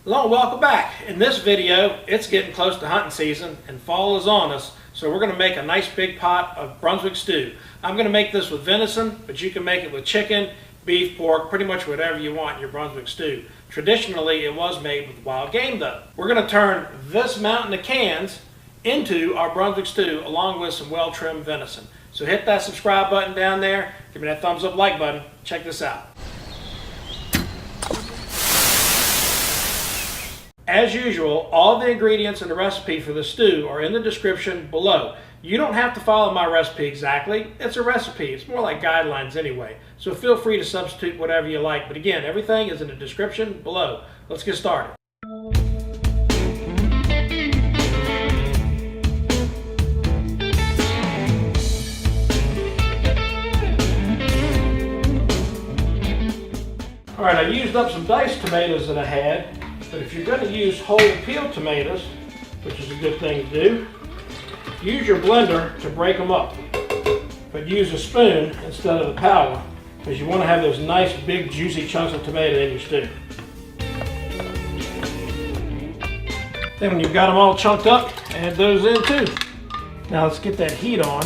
Hello and welcome back. In this video, it's getting close to hunting season and fall is on us, so we're going to make a nice big pot of Brunswick stew. I'm going to make this with venison, but you can make it with chicken, beef, pork, pretty much whatever you want in your Brunswick stew. Traditionally, it was made with wild game though. We're going to turn this mountain of cans into our Brunswick stew along with some well-trimmed venison. So hit that subscribe button down there, give me that thumbs up like button, check this out. As usual, all the ingredients in the recipe for the stew are in the description below. You don't have to follow my recipe exactly. It's a recipe. It's more like guidelines anyway. So feel free to substitute whatever you like. But again, everything is in the description below. Let's get started. All right, I used up some diced tomatoes that I had. But if you're going to use whole peeled tomatoes, which is a good thing to do, use your blender to break them up. But use a spoon instead of the power, because you want to have those nice big juicy chunks of tomato in your stew. Then when you've got them all chunked up, add those in too. Now let's get that heat on.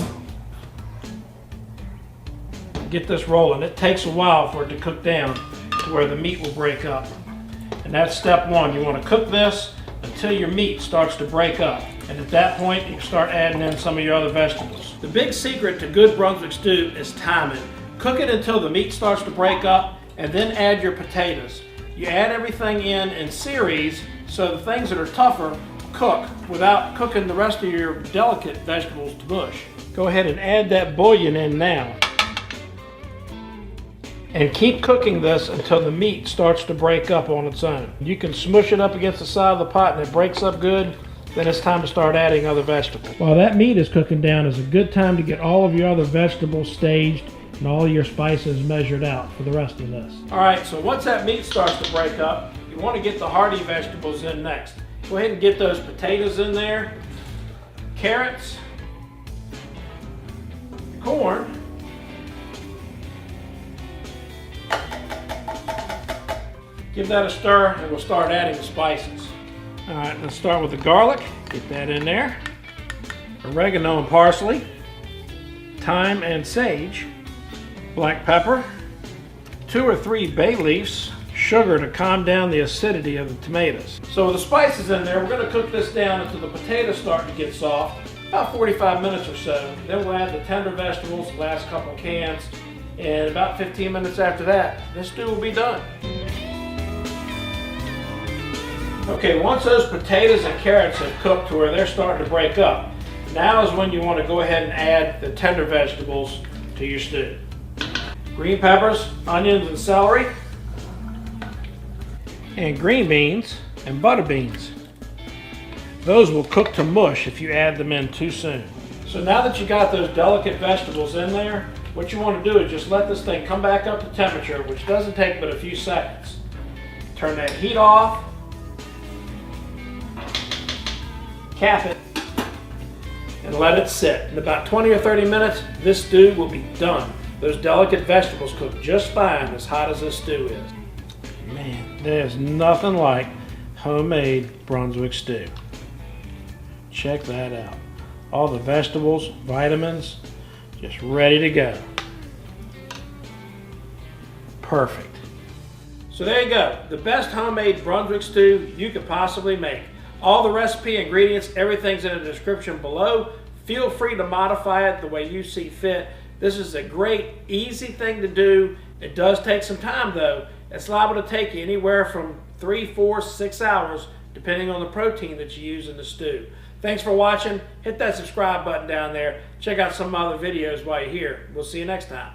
Get this rolling. It takes a while for it to cook down to where the meat will break up. And that's step one. You want to cook this until your meat starts to break up. And at that point, you can start adding in some of your other vegetables. The big secret to good Brunswick stew is timing. Cook it until the meat starts to break up, and then add your potatoes. You add everything in series, so the things that are tougher cook without cooking the rest of your delicate vegetables to mush. Go ahead and add that bouillon in now. And keep cooking this until the meat starts to break up on its own. You can smush it up against the side of the pot and it breaks up good. Then it's time to start adding other vegetables. While that meat is cooking down, is a good time to get all of your other vegetables staged and all your spices measured out for the rest of this. All right, so once that meat starts to break up, you want to get the hearty vegetables in next. Go ahead and get those potatoes in there, carrots, corn, give that a stir and we'll start adding the spices. All right, let's start with the garlic. Get that in there. Oregano and parsley. Thyme and sage. Black pepper. 2 or 3 bay leaves. Sugar to calm down the acidity of the tomatoes. So with the spices in there, we're going to cook this down until the potatoes start to get soft. About 45 minutes or so. Then we'll add the tender vegetables, the last couple of cans. And about 15 minutes after that, this stew will be done. Okay, once those potatoes and carrots have cooked to where they're starting to break up, now is when you want to go ahead and add the tender vegetables to your stew. Green peppers, onions and celery, and green beans and butter beans. Those will cook to mush if you add them in too soon. So now that you got those delicate vegetables in there, what you want to do is just let this thing come back up to temperature, which doesn't take but a few seconds. Turn that heat off. Cap it and let it sit. In about 20 or 30 minutes, this stew will be done. Those delicate vegetables cook just fine as hot as this stew is. Man, there's nothing like homemade Brunswick stew. Check that out. All the vegetables, vitamins, just ready to go. Perfect. So there you go. The best homemade Brunswick stew you could possibly make. All the recipe, ingredients, everything's in the description below. Feel free to modify it the way you see fit. This is a great, easy thing to do. It does take some time though. It's liable to take you anywhere from 3, 4, 6 hours, depending on the protein that you use in the stew. Thanks for watching. Hit that subscribe button down there. Check out some other videos while you're here. We'll see you next time.